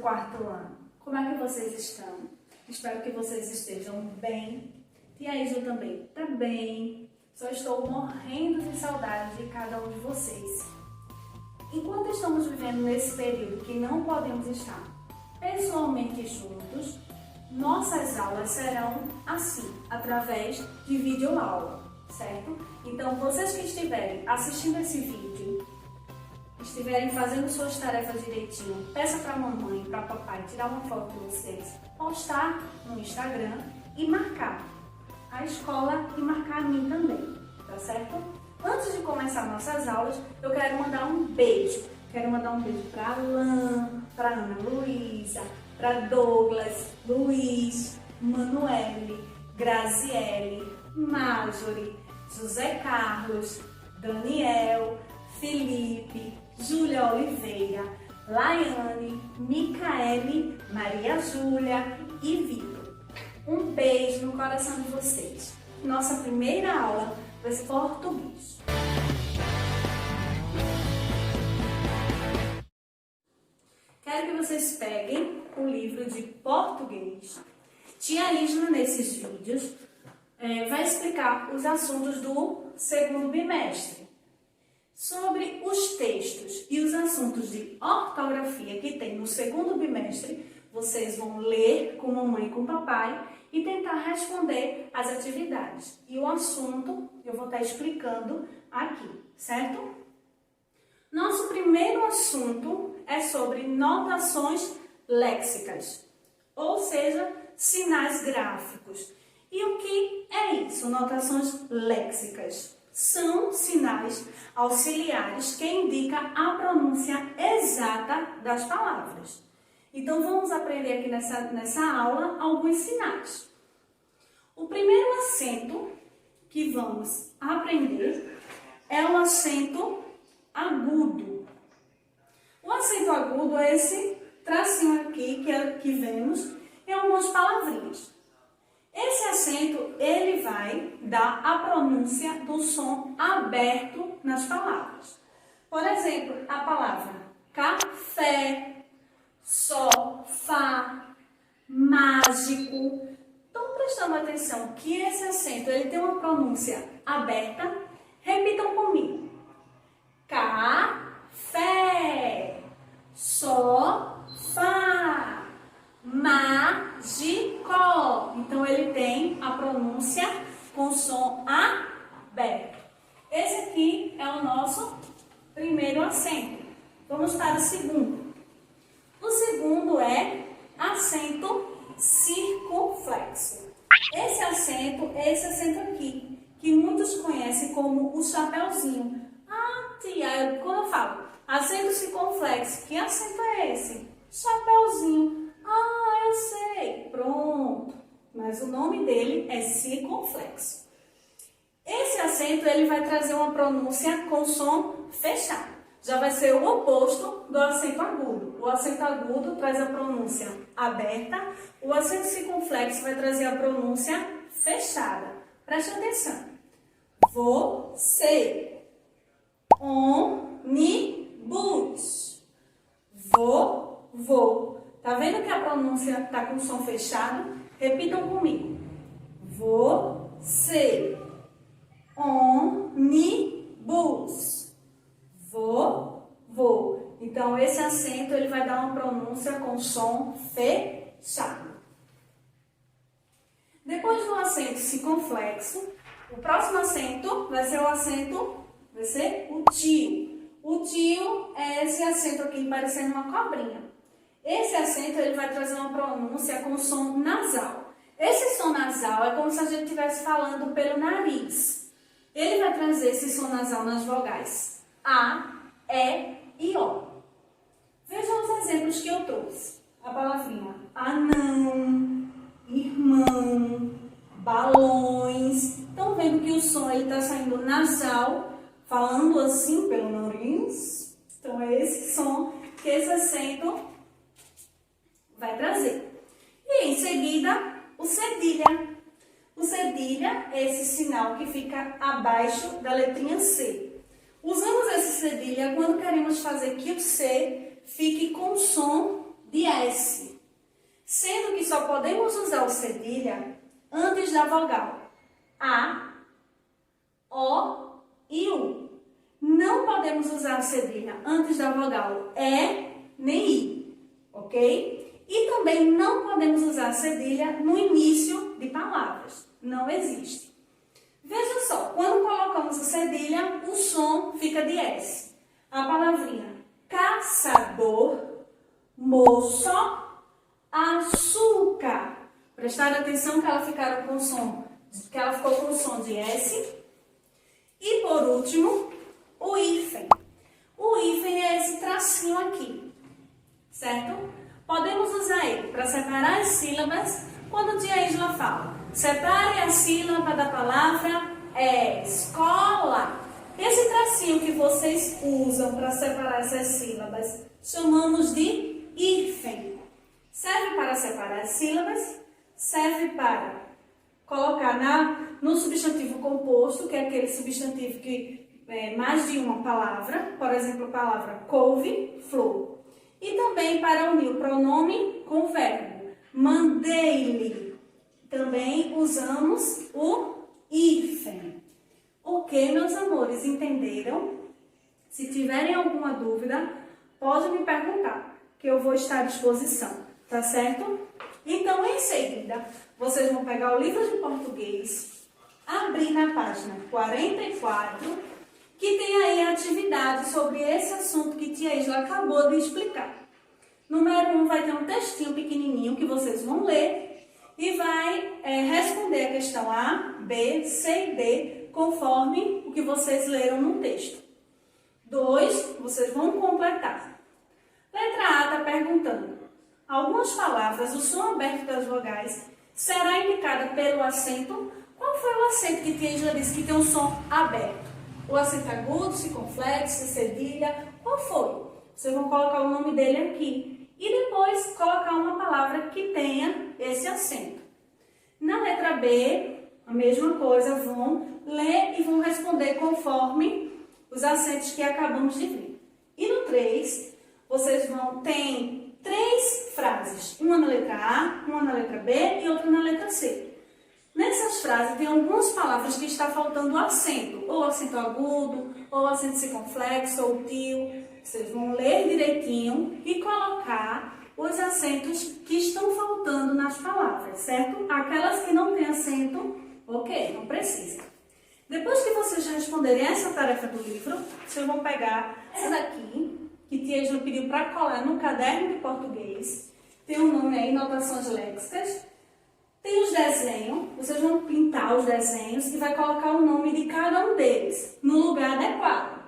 quarto ano. Como é que vocês estão? Espero que vocês estejam bem. Tia Isa também está bem. Só estou morrendo de saudade de cada um de vocês. Enquanto estamos vivendo nesse período que não podemos estar pessoalmente juntos, nossas aulas serão assim, através de videoaula, certo? Então, vocês que estiverem assistindo esse vídeo, estiverem fazendo suas tarefas direitinho, peça para a mamãe, para papai tirar uma foto de vocês, postar no Instagram e marcar a escola e marcar a mim também, tá certo? Antes de começar nossas aulas, eu quero mandar um beijo. Quero mandar um beijo para Alan, para Ana Luísa, para Douglas, Luiz, Manuele, Graziele, Marjorie, José Carlos, Daniel, Felipe, Júlia Oliveira, Laiane, Micaele, Maria Júlia e Vitor. Um beijo no coração de vocês. Nossa primeira aula vai ser português. Quero que vocês peguem o livro de português. Tia Isla, nesses vídeos, vai explicar os assuntos do segundo bimestre. Sobre os textos e os assuntos de ortografia que tem no segundo bimestre, vocês vão ler com mamãe e com papai e tentar responder as atividades. E o assunto eu vou estar explicando aqui, certo? Nosso primeiro assunto é sobre notações léxicas, ou seja, sinais gráficos. E o que é isso, notações léxicas? São sinais auxiliares que indicam a pronúncia exata das palavras. Então, vamos aprender aqui nessa aula alguns sinais. O primeiro acento que vamos aprender é o acento agudo. O acento agudo é esse tracinho aqui que vemos em algumas palavrinhas. Esse acento, ele vai dar a pronúncia do som aberto nas palavras. Por exemplo, a palavra café, sofá, mágico. Estão prestando atenção que esse acento ele tem uma pronúncia aberta? Repitam comigo. Café, sofá, mágico. Então, ele tem a pronúncia com som aberto. Esse aqui é o nosso primeiro acento. Vamos para o segundo. O segundo é acento circunflexo. Esse acento é esse acento aqui, que muitos conhecem como o chapeuzinho. Ah, tia, quando eu falo acento circunflexo, que acento é esse? Chapeuzinho. Ah, eu sei. Pronto. Mas o nome dele é circunflexo. Esse acento ele vai trazer uma pronúncia com som fechado. Já vai ser o oposto do acento agudo. O acento agudo traz a pronúncia aberta. O acento circunflexo vai trazer a pronúncia fechada. Preste atenção. Você. Ônibus. Vou. Tá vendo que a pronúncia tá com som fechado? Repitam comigo. Você. Ônibus. Vou. Então, esse acento ele vai dar uma pronúncia com som fechado. Depois do acento circunflexo, o próximo acento vai ser o tio. O tio é esse acento aqui parecendo uma cobrinha. Esse acento ele vai trazer uma pronúncia com som nasal. Esse som nasal é como se a gente estivesse falando pelo nariz. Ele vai trazer esse som nasal nas vogais A, E e O. Vejam os exemplos que eu trouxe. A palavrinha anão, irmão, balões. Estão vendo que o som está saindo nasal, falando assim pelo nariz? Então é esse som que esse acento vai trazer. E em seguida, o cedilha. O cedilha é esse sinal que fica abaixo da letrinha C. Usamos esse cedilha quando queremos fazer que o C fique com som de S, sendo que só podemos usar o cedilha antes da vogal A, O e U. Não podemos usar o cedilha antes da vogal E nem I, ok? E também não podemos usar a cedilha no início de palavras. Não existe. Veja só, quando colocamos a cedilha, o som fica de S. A palavrinha caçador, moço, açúcar. Prestar atenção que ela ficou com o som de S. E por último, o hífen. O hífen é esse tracinho aqui, certo? Podemos usar ele para separar as sílabas quando a tia Isla fala. Separe a sílaba da palavra escola. Esse tracinho que vocês usam para separar essas sílabas chamamos de hífen. Serve para separar as sílabas, serve para colocar no substantivo composto, que é aquele substantivo que é mais de uma palavra, por exemplo, a palavra couve, flor. E também para unir o pronome com o verbo. Mandei-lhe. Também usamos o hífen. Ok, meus amores, entenderam? Se tiverem alguma dúvida, pode me perguntar, que eu vou estar à disposição, tá certo? Então, em seguida, vocês vão pegar o livro de português, abrir na página 44, que tem aí a atividade sobre esse assunto que tia Isla acabou de explicar. Número 1 vai ter um textinho pequenininho que vocês vão ler e vai responder a questão A, B, C e D, conforme o que vocês leram no texto. 2, vocês vão completar. Letra A está perguntando: algumas palavras, o som aberto das vogais será indicado pelo acento. Qual foi o acento que tia Isla disse que tem um som aberto? O acento agudo, circunflexo, cedilha, qual foi? Vocês vão colocar o nome dele aqui e depois colocar uma palavra que tenha esse acento. Na letra B, a mesma coisa, vão ler e vão responder conforme os acentos que acabamos de ver. E no 3, vocês tem 3 frases, uma na letra A, uma na letra B e outra na letra C. Nessas frases tem algumas palavras que está faltando acento, ou acento agudo, ou acento circunflexo, ou tio. Vocês vão ler direitinho e colocar os acentos que estão faltando nas palavras, certo? Aquelas que não têm acento, ok, não precisa. Depois que vocês responderem essa tarefa do livro, vocês vão pegar essa daqui, que tia Isla pediu para colar no caderno de português. Tem um nome aí, notações léxicas. Tem os desenhos, vocês vão pintar os desenhos e vai colocar o nome de cada um deles no lugar adequado.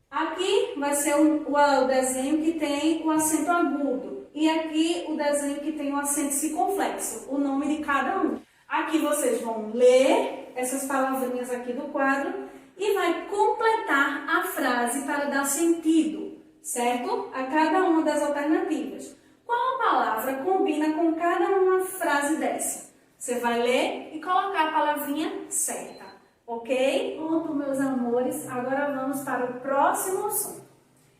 Aqui vai ser o desenho que tem o acento agudo e aqui o desenho que tem o acento circunflexo, o nome de cada um. Aqui vocês vão ler essas palavrinhas aqui do quadro e vai completar a frase para dar sentido, certo? A cada uma das alternativas. Qual palavra combina com cada uma frase dessa? Você vai ler e colocar a palavrinha certa, ok? Pronto, meus amores, agora vamos para o próximo assunto.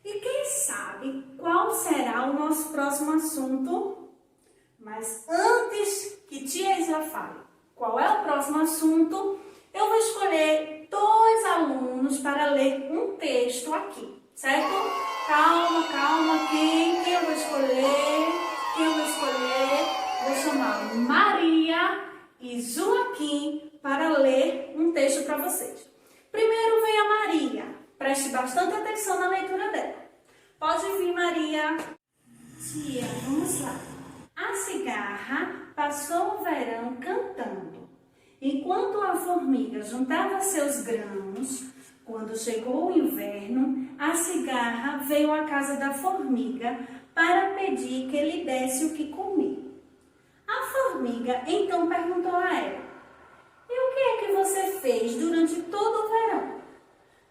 E quem sabe qual será o nosso próximo assunto? Mas antes que tia Isla fale qual é o próximo assunto, eu vou escolher 2 alunos para ler um texto aqui, certo? Calma, calma, quem eu vou escolher? Vou chamar Maria e Joaquim para ler um texto para vocês. Primeiro vem a Maria. Preste bastante atenção na leitura dela. Pode vir, Maria. Tia, vamos lá. A cigarra passou o verão cantando. Enquanto a formiga juntava seus grãos, quando chegou o inverno, a cigarra veio à casa da formiga para pedir que lhe desse o que comer. A formiga então perguntou a ela: e o que é que você fez durante todo o verão?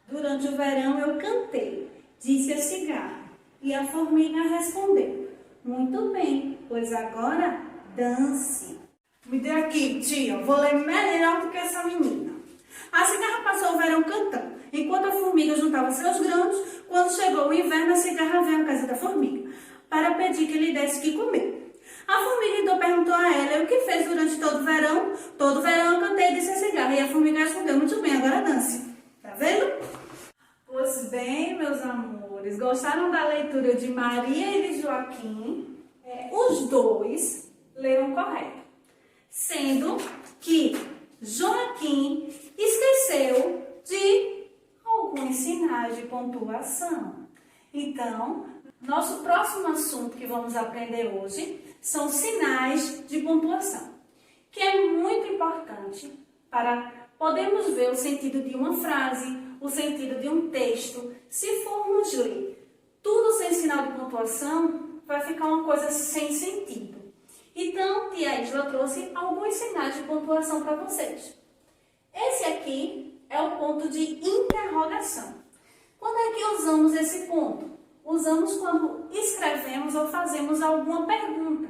Durante o verão eu cantei, disse a cigarra. E a formiga respondeu: muito bem, pois agora dance. Me dê aqui, tia, vou ler melhor do que essa menina. A cigarra passou o verão cantando. Enquanto a formiga juntava seus grãos, quando chegou o inverno, a cigarra veio à casa da formiga para pedir que lhe desse o que comer. A formiga então perguntou a ela o que fez durante todo o verão. Todo o verão eu cantei e disse a cigarra. E a formiga respondeu, muito bem, agora dance. Tá vendo? Pois bem, meus amores, gostaram da leitura de Maria e de Joaquim? Os dois leram correto. Sendo que Joaquim esqueceu de alguns sinais de pontuação. Então, nosso próximo assunto que vamos aprender hoje são sinais de pontuação, que é muito importante para podermos ver o sentido de uma frase, o sentido de um texto. Se formos ler tudo sem sinal de pontuação, vai ficar uma coisa sem sentido. Então, tia Isla trouxe alguns sinais de pontuação para vocês. Esse aqui é o ponto de interrogação. Quando é que usamos esse ponto? Usamos quando escrevemos ou fazemos alguma pergunta.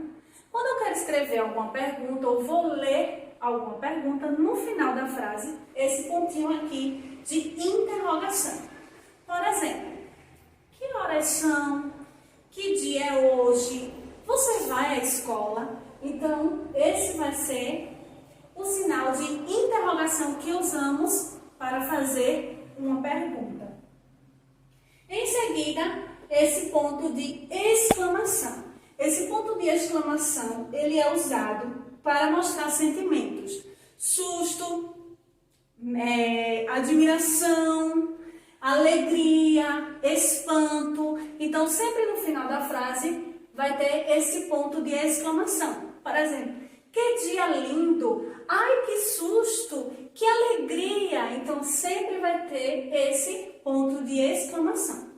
Quando eu quero escrever alguma pergunta ou vou ler alguma pergunta, no final da frase, esse pontinho aqui de interrogação. Por exemplo, que horas são? Que dia é hoje? Você vai à escola? Então, esse vai ser o sinal de interrogação que usamos para fazer uma pergunta. Em seguida, esse ponto de exclamação. Esse ponto de exclamação, ele é usado para mostrar sentimentos. Susto, admiração, alegria, espanto. Então, sempre no final da frase vai ter esse ponto de exclamação. Por exemplo, que dia lindo! Ai, que susto! Que alegria! Então, sempre vai ter esse ponto de exclamação.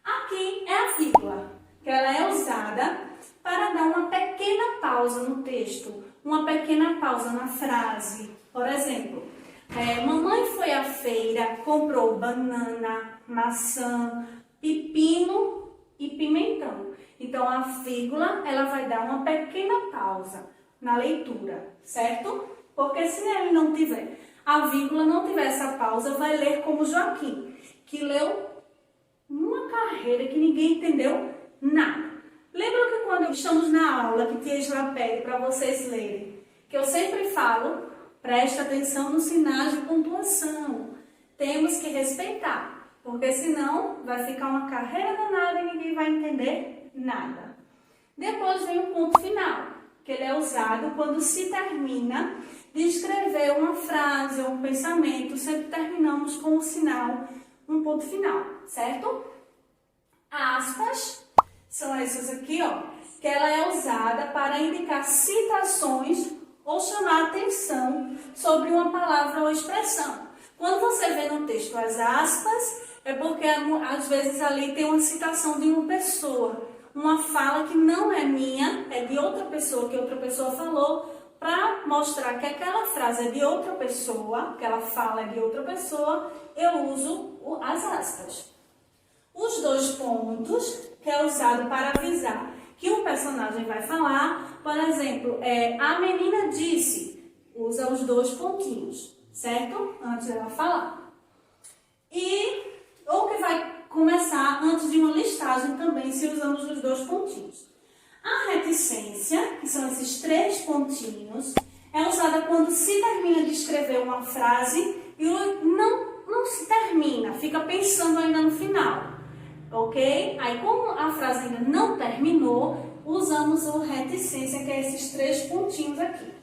Aqui é a vírgula, que ela é usada para dar uma pequena pausa no texto, uma pequena pausa na frase. Por exemplo, mamãe foi à feira, comprou banana, maçã, pepino e pimentão. Então, a vírgula, ela vai dar uma pequena pausa na leitura, certo? Porque se ele não tiver, a vírgula não tiver essa pausa, vai ler como Joaquim, que leu uma carreira que ninguém entendeu nada. Lembra que quando estamos na aula, que tia Isla pede para vocês lerem, que eu sempre falo, preste atenção nos sinais de pontuação. Temos que respeitar, porque senão vai ficar uma carreira danada e ninguém vai entender nada. Depois vem o ponto final, que ele é usado quando se termina de escrever uma frase ou um pensamento. Sempre terminamos com o sinal, um ponto final, certo? Aspas são essas aqui, ó, que ela é usada para indicar citações ou chamar atenção sobre uma palavra ou expressão. Quando você vê no texto as aspas, é porque às vezes ali tem uma citação de uma pessoa, uma fala que não é minha, é de outra pessoa, que outra pessoa falou, para mostrar que aquela frase é de outra pessoa, aquela fala é de outra pessoa, eu uso as aspas. Os dois pontos, que é usado para avisar que um personagem vai falar, por exemplo, a menina disse, usa os dois pontinhos, certo? Antes dela falar. Ou que vai começar antes de uma listagem também, se usamos os dois pontinhos. A reticência, que são esses três pontinhos, é usada quando se termina de escrever uma frase e não se termina, fica pensando ainda no final. Ok? Aí, como a frase ainda não terminou, usamos o reticência, que é esses três pontinhos aqui.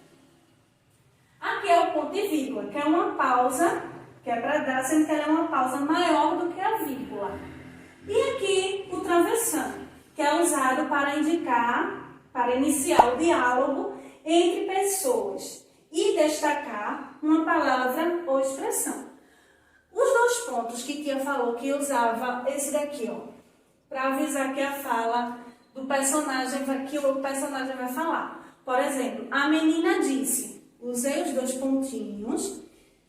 Aqui é o ponto e vírgula, que é uma pausa, que é para dar, sendo que ela é uma pausa maior do que a vírgula. E aqui o travessão, que é usado para indicar, para iniciar o diálogo entre pessoas e destacar uma palavra ou expressão. Os dois pontos que tia falou que usava esse daqui, ó, para avisar que a fala do personagem, que o personagem vai falar. Por exemplo, a menina disse, usei os dois pontinhos,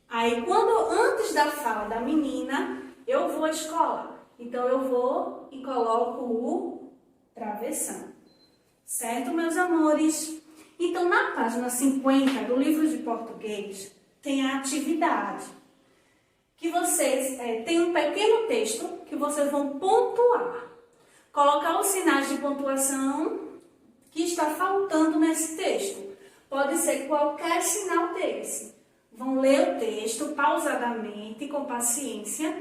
aí antes da fala da menina, eu vou à escola. Então, eu vou e coloco o travessão. Certo, meus amores? Então, na página 50 do livro de português, tem a atividade. Que vocês tem um pequeno texto que vocês vão pontuar. colocar os sinais de pontuação que está faltando nesse texto. Pode ser qualquer sinal desse. Vão ler o texto pausadamente, com paciência,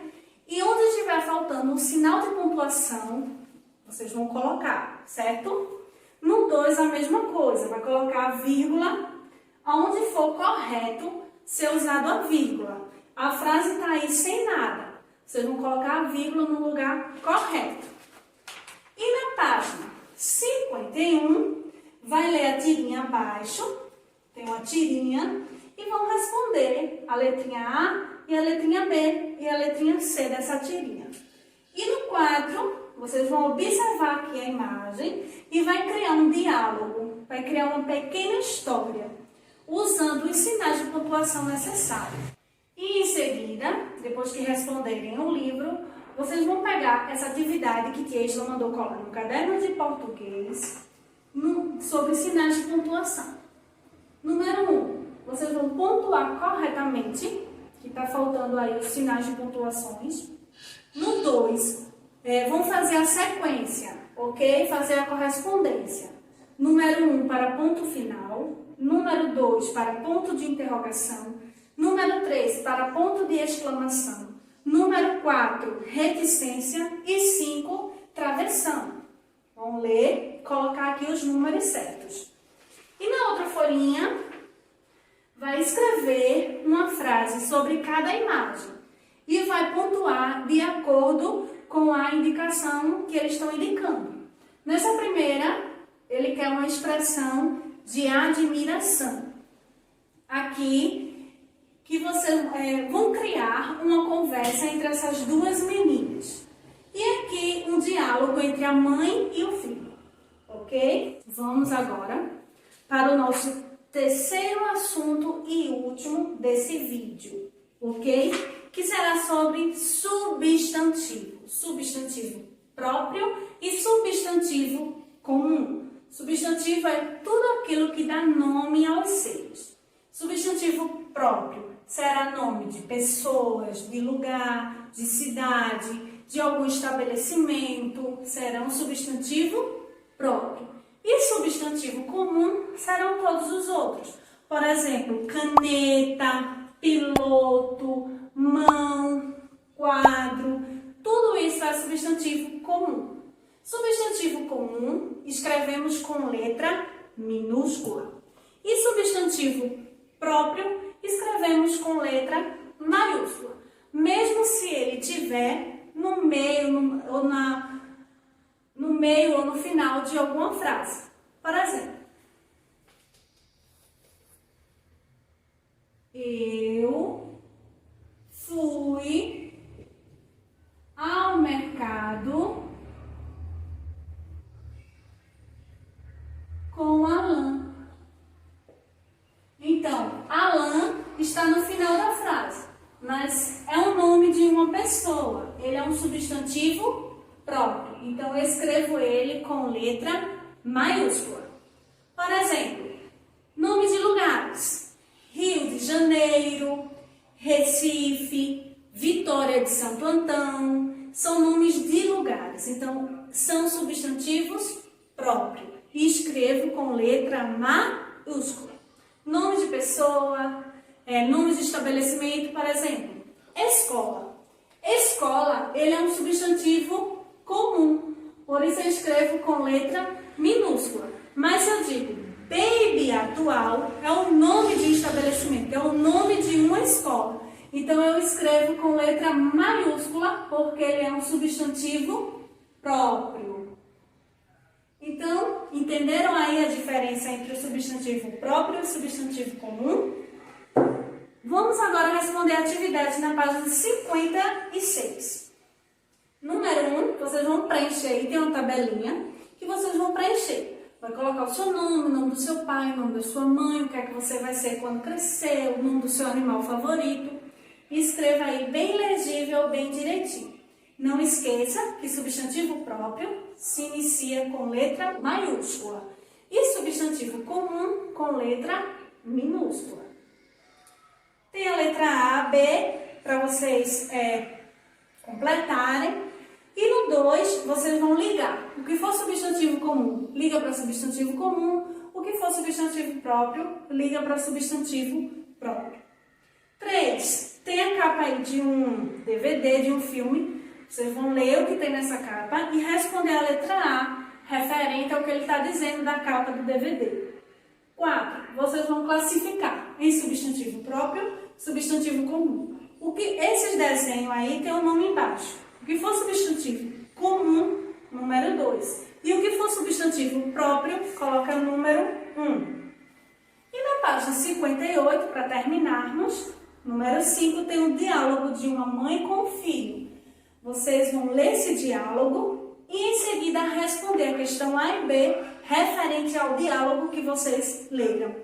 e onde estiver faltando um sinal de pontuação, vocês vão colocar, certo? No 2, a mesma coisa, vai colocar a vírgula, aonde for correto ser usado a vírgula. A frase está aí sem nada, vocês vão colocar a vírgula no lugar correto. E na página 51, vai ler a tirinha abaixo, tem uma tirinha, e vão responder a letrinha A e a letrinha B e a letrinha C dessa tirinha. E no 4, vocês vão observar aqui a imagem e vai criar um diálogo, vai criar uma pequena história, usando os sinais de pontuação necessários. E em seguida, depois que responderem o livro, vocês vão pegar essa atividade que tia Isla mandou colar no caderno de português sobre sinais de pontuação. Número 1, vocês vão pontuar corretamente, que está faltando aí os sinais de pontuações. No 2, vão fazer a sequência, ok? Fazer a correspondência. Número 1 para ponto final, número 2 para ponto de interrogação, número 3 para ponto de exclamação, número 4, reticência e 5, travessão. Vão ler, colocar aqui os números certos. E na outra folhinha, vai escrever uma frase sobre cada imagem e vai pontuar de acordo com a indicação que eles estão indicando. Nessa primeira, ele quer uma expressão de admiração. Aqui, que vocês vão criar uma conversa entre essas duas meninas. E aqui, um diálogo entre a mãe e o filho. Ok? Vamos agora para o nosso terceiro assunto e último desse vídeo, ok? Que será sobre substantivo. Substantivo próprio e substantivo comum. Substantivo é tudo aquilo que dá nome aos seres. Substantivo próprio será nome de pessoas, de lugar, de cidade, de algum estabelecimento. Será um substantivo próprio. E substantivo comum serão todos os outros. Por exemplo, caneta, piloto, mão, quadro. Tudo isso é substantivo comum. Substantivo comum escrevemos com letra minúscula. E substantivo próprio escrevemos com letra maiúscula. Mesmo se ele tiver no meio ou no final de alguma frase. Por exemplo, eu fui ao mercado com Alan. Então, Alan está no final da frase, mas é o nome de uma pessoa. Ele é um substantivo próprio. Então, eu escrevo ele com letra maiúscula. Por exemplo, nome de lugares. Rio de Janeiro, Recife, Vitória de Santo Antão. São nomes de lugares. Então, são substantivos próprios. E escrevo com letra maiúscula. Nome de pessoa, nome de estabelecimento, por exemplo, escola. Escola, ele é um substantivo comum, por isso eu escrevo com letra minúscula. Mas eu digo, baby atual é o nome de um estabelecimento, é o nome de uma escola. Então eu escrevo com letra maiúscula, porque ele é um substantivo próprio. Então, entenderam aí a diferença entre o substantivo próprio e o substantivo comum? Vamos agora responder a atividade na página 56. Número 1, vocês vão preencher aí, tem uma tabelinha que vocês vão preencher. Vai colocar o seu nome, o nome do seu pai, o nome da sua mãe, o que é que você vai ser quando crescer, o nome do seu animal favorito. E escreva aí bem legível, bem direitinho. Não esqueça que substantivo próprio se inicia com letra maiúscula e substantivo comum com letra minúscula. Tem a letra A, B, para vocês completarem. E no 2, vocês vão ligar ligar. O que for substantivo comum, liga para substantivo comum. O que for substantivo próprio, liga para substantivo próprio. 3. Tem a capa aí de um DVD, de um filme. Vocês vão ler o que tem nessa capa e responder a letra A, referente ao que ele está dizendo da capa do DVD. 4. Vocês vão classificar em substantivo próprio, substantivo comum. Esses desenhos aí tem um nome embaixo. O que for substantivo comum, número 2. E o que for substantivo próprio, coloca número 1. E na página 58, para terminarmos, número 5, tem um diálogo de uma mãe com o filho. Vocês vão ler esse diálogo e em seguida responder a questão A e B referente ao diálogo que vocês leram.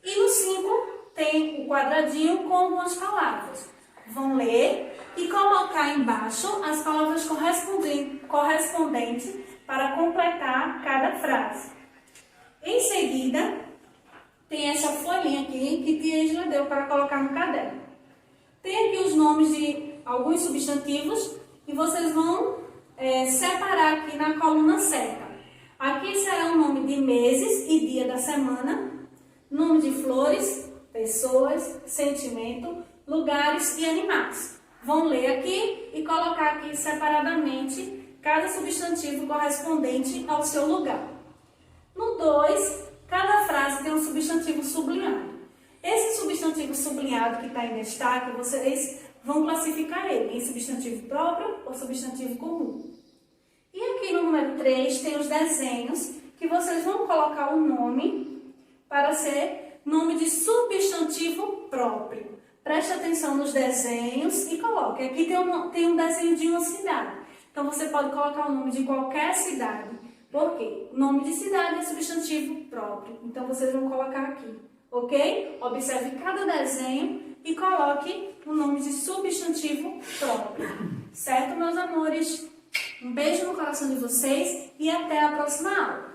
E no 5 tem o quadradinho com algumas palavras. Vão ler e colocar embaixo as palavras correspondentes para completar cada frase. Em seguida, tem essa folhinha aqui que Tia Ângela deu para colocar no caderno. Tem aqui os nomes de alguns substantivos e vocês vão separar aqui na coluna certa. Aqui será o nome de meses e dia da semana, nome de flores, pessoas, sentimento, lugares e animais. Vão ler aqui e colocar aqui separadamente cada substantivo correspondente ao seu lugar. No 2, cada frase tem um substantivo sublinhado. Esse substantivo sublinhado que está em destaque, vocês vão classificar ele em substantivo próprio ou substantivo comum. E aqui no número 3 tem os desenhos que vocês vão colocar o nome para ser nome de substantivo próprio. Preste atenção nos desenhos e coloque. Aqui tem um desenho de uma cidade. Então você pode colocar o nome de qualquer cidade. Por quê? O nome de cidade é substantivo próprio. Então vocês vão colocar aqui. Ok? Observe cada desenho e coloque o nome de substantivo próprio. Certo, meus amores? Um beijo no coração de vocês e até a próxima aula.